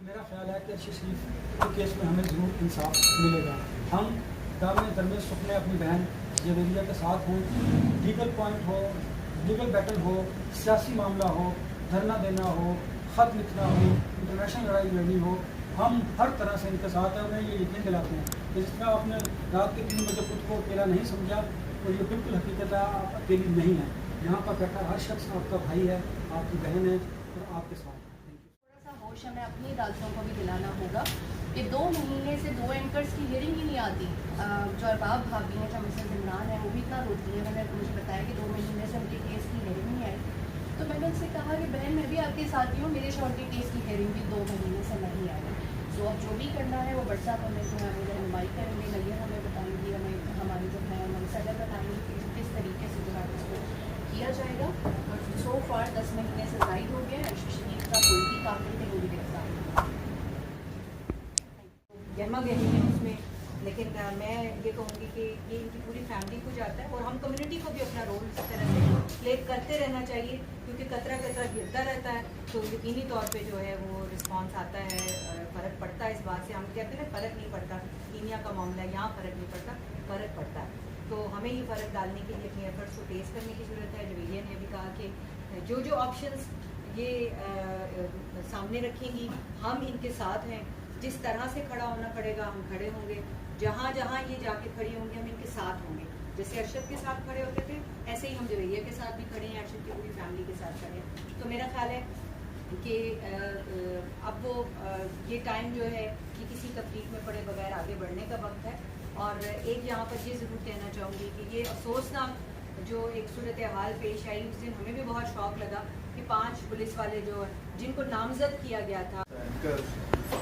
میرا خیال ہے کہ ارشد شریف کے کیس میں ہمیں ضرور انصاف ملے گا. ہم دامن درمیان سکھنے اپنی بہن جویریہ کے ساتھ ہوں. لیگل پوائنٹ ہو, لیگل بیٹل ہو, سیاسی معاملہ ہو, دھرنا دینا ہو, خط لکھنا ہو, انٹرنیشنل لڑائی لڑنی ہو, ہم ہر طرح سے ان کے ساتھ ہیں. انہیں یہ یقین دلاتے ہیں کہ جس طرح آپ نے رات کے 3 بجے خود کو اکیلا نہیں سمجھا, اور یہ بالکل حقیقت ہے, آپ اکیلی نہیں ہیں. یہاں پر بیٹھا ہر شخص آپ کا بھائی ہے, آپ کی بہن ہے اور آپ کے ساتھ. ہوش ہمیں اپنی عدالتوں کو بھی دلانا ہوگا کہ 2 مہینے سے 2 اینکرز کی ہیئرنگ ہی نہیں آتی. جو ارباب بھابھی ہیں, جو مسز عمران ہیں, وہ بھی اتنا روتی ہیں. انہوں نے مجھے بتایا کہ 2 مہینے سے ان کے کیس کی ہیئرنگ نہیں آئی. تو میں نے ان سے کہا کہ بہن میں بھی آپ کے ساتھ ہی ہوں, میرے شوہر کے کیس کی ہیئرنگ بھی 2 مہینے سے نہیں آئی. تو اب جو بھی کرنا ہے وہ بٹ صاحب ہمیں جو ہے ہمیں رہنمائی کریں گے, نیر ہمیں بتائیں گی, ہمیں ہماری جو ہے منصدر بتائیں گے کہ کس طریقے سے جو ہے اس کو کیا جائے گا. اور سو فار 10 مہینے سے زائد ہو گیا. ارشد شریف کا کوئی بھی قاتل تھے, وہ بھی گرفتار گرما گہری ہے اس میں. لیکن میں یہ کہوں گی کہ یہ ان کی پوری فیملی کو جاتا ہے, اور ہم کمیونٹی کو بھی اپنا رول اس طرح سے پلے کرتے رہنا چاہیے, کیونکہ قطرہ قطرہ گرتا رہتا ہے. تو یقینی طور پہ جو ہے وہ رسپانس آتا ہے, فرق پڑتا ہے اس بات سے. ہم کہتے ہیں فرق نہیں پڑتا, کینیا کا معاملہ ہے, یہاں فرق نہیں پڑتا, فرق پڑتا ہے. تو ہمیں یہ فرق ڈالنے کے لیے اپنی ایفرٹس کو تیز کرنے کی ضرورت ہے. جویریہ نے بھی کہا کہ جو آپشنس یہ سامنے رکھیں گی, ہم ان کے ساتھ ہیں. جس طرح سے کھڑا ہونا پڑے گا ہم کھڑے ہوں گے. جہاں جہاں یہ جا کے کھڑی ہوں گی ہم ان کے ساتھ ہوں گے. جیسے ارشد کے ساتھ کھڑے ہوتے تھے, ایسے ہی ہم جویریہ کے ساتھ بھی کھڑے ہیں, ارشد کی پوری فیملی کے ساتھ کھڑے ہیں. تو میرا خیال ہے کہ اب وہ یہ ٹائم جو ہے کہ کسی تفریق میں پڑے بغیر آگے بڑھنے کا وقت ہے. اور ایک یہاں پر یہ ضرور کہنا چاہوں گی کہ یہ افسوسناک جو ایک صورتحال پیش آئی, اس دن ہمیں بھی بہت شوق لگا کہ 5 پولیس والے جو جن کو نامزد کیا گیا تھا,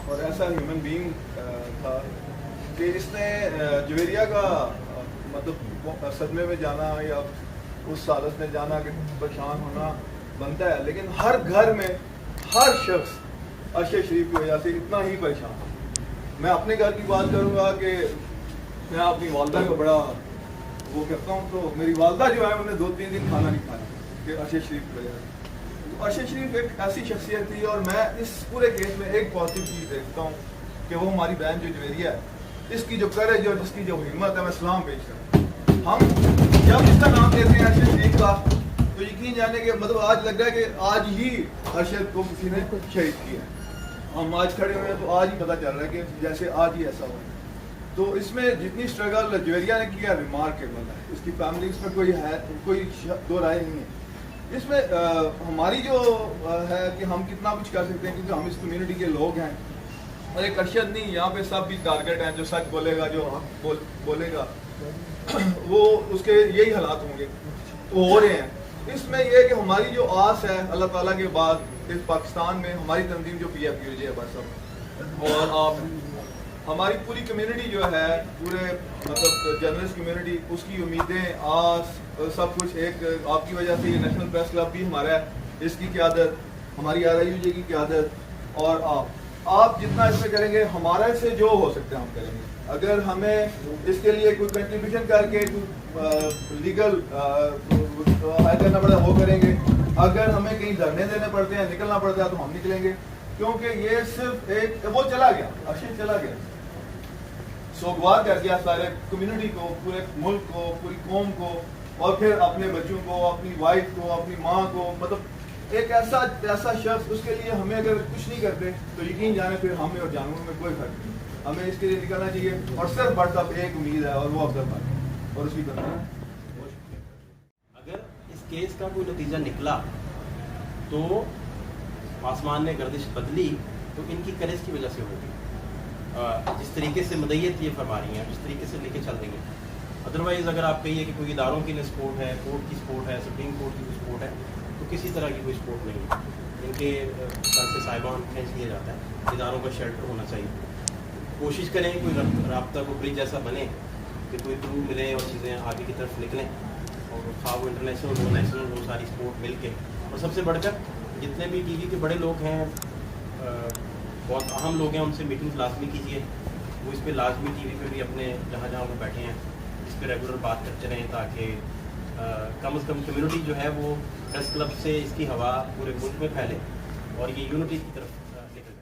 اور ایسا ہیومن بینگ تھا کہ اس نے جویریہ کا مطلب صدمے میں جانا یا اس حالت میں جانا کہ پریشان ہونا بنتا ہے. لیکن ہر گھر میں ہر شخص ارشد شریف کی وجہ سے اتنا ہی پریشان ہے. میں اپنے گھر کی بات کروں گا کہ میں اپنی والدہ کا بڑا وہ کرتا ہوں, تو میری والدہ جو ہے انہوں نے 2-3 دن کھانا نہیں کھایا کہ ارشد شریف کی وجہ سے. ارشد شریف ایک ایسی شخصیت تھی, اور میں اس پورے کیس میں ایک پازیٹیو چیز دیکھتا ہوں کہ وہ ہماری بہن جو جویریہ ہے, اس کی جو کریج اور اس کی جو ہمت ہے, میں سلام پیش کرتا ہوں. ہم جب اس کا نام لیتے ہیں ارشد شریف کا, تو یقین جانے کہ مطلب آج لگ رہا ہے کہ آج ہی ارشد کو کسی نے شہید کیا ہے. ہم آج کھڑے ہوئے ہیں تو آج ہی پتہ چل رہا ہے کہ جیسے آج ہی ایسا ہوا. تو اس میں جتنی اسٹرگل جویریہ نے کیا ریمارکیبل ہے. اس کی فیملی, اس میں کوئی دو رائے نہیں ہے. اس میں ہماری جو ہے کہ ہم کتنا کچھ کر سکتے ہیں, کیونکہ ہم اس کمیونٹی کے لوگ ہیں. اور ایک ارشد نہیں, یہاں پہ سب بھی ٹارگیٹ ہیں. جو سچ بولے گا, جو بولے گا, وہ اس کے یہی حالات ہوں گے, وہ ہو رہے ہیں. اس میں یہ کہ ہماری جو آس ہے اللہ تعالیٰ کے بعد اس پاکستان میں, ہماری تنظیم جو PFUJ ہے بس سب, اور آپ ہماری پوری کمیونٹی جو ہے, پورے مطلب جرنلسٹ کمیونٹی, اس کی امیدیں, آس, سب کچھ ایک آپ کی وجہ سے. یہ نیشنل پریس کلب بھی ہمارا ہے, اس کی قیادت, ہماری RIUJ کی قیادت, اور آپ جتنا اس میں کریں گے, ہمارے سے جو ہو سکتا ہے ہم کریں گے. اگر ہمیں اس کے لیے کوئی کنٹریبیوشن کر کے لیگل ہائر کرنا پڑتا ہے وہ کریں گے. اگر ہمیں کہیں دھرنے دینے پڑتے ہیں, نکلنا پڑتا ہے, تو ہم نکلیں گے. کیونکہ یہ صرف ایک وہ چلا گیا, ارشد چلا گیا, سوگوار کر گیا سارے کمیونٹی کو, پورے ملک کو, پوری قوم کو, اور پھر اپنے بچوں کو, اپنی وائف کو, اپنی ماں کو. مطلب ایک ایسا شخص, اس کے لیے ہمیں اگر کچھ نہیں کرتے تو یقین جانے پھر ہمیں اور جانوروں میں کوئی فرق نہیں. ہمیں اس کے لیے نکلنا چاہیے, اور صرف بڑھ صاحب ایک امید ہے, اور وہ افضل بات, اور اس کی طرح. اگر اس کیس کا کوئی نتیجہ نکلا تو آسمان نے گردش بدلی, تو ان کی کریج کی وجہ سے ہوگی. جس طریقے سے مدعیت یہ فرما رہی ہیں, اس طریقے سے لے کے چل رہی ہیں. ادروائز اگر آپ کہیے کہ کوئی اداروں کی سپورٹ ہے, کورٹ کی سپورٹ ہے, سپریم کورٹ کی سپورٹ ہے, تو کسی طرح کی کوئی سپورٹ نہیں ہے. ان کے سر سے صاحبان کھینچ لیا جاتا ہے. اداروں کا شیلٹر ہونا چاہیے. کوشش کریں کوئی رابطہ, کو برج جیسا بنے کہ کوئی تھرو ملے اور چیزیں آگے کی طرف نکلیں. اور خواہ وہ انٹرنیشنل ہو, نیشنل ہو, ساری سپورٹ مل کے. اور سب سے بڑھ کر جتنے بھی TV کے بڑے لوگ ہیں, بہت اہم لوگ ہیں, ان سے میٹنگ لازمی کیجیے. وہ اس پہ لازمی TV پہ بھی اپنے جہاں جہاں وہ بیٹھے ہیں اس پہ ریگولر بات کرتے رہیں, تاکہ کم از کم کمیونٹی جو ہے وہ پریس کلب سے اس کی ہوا پورے ملک میں پھیلے, اور یہ یونٹی کی طرف نکل جائے.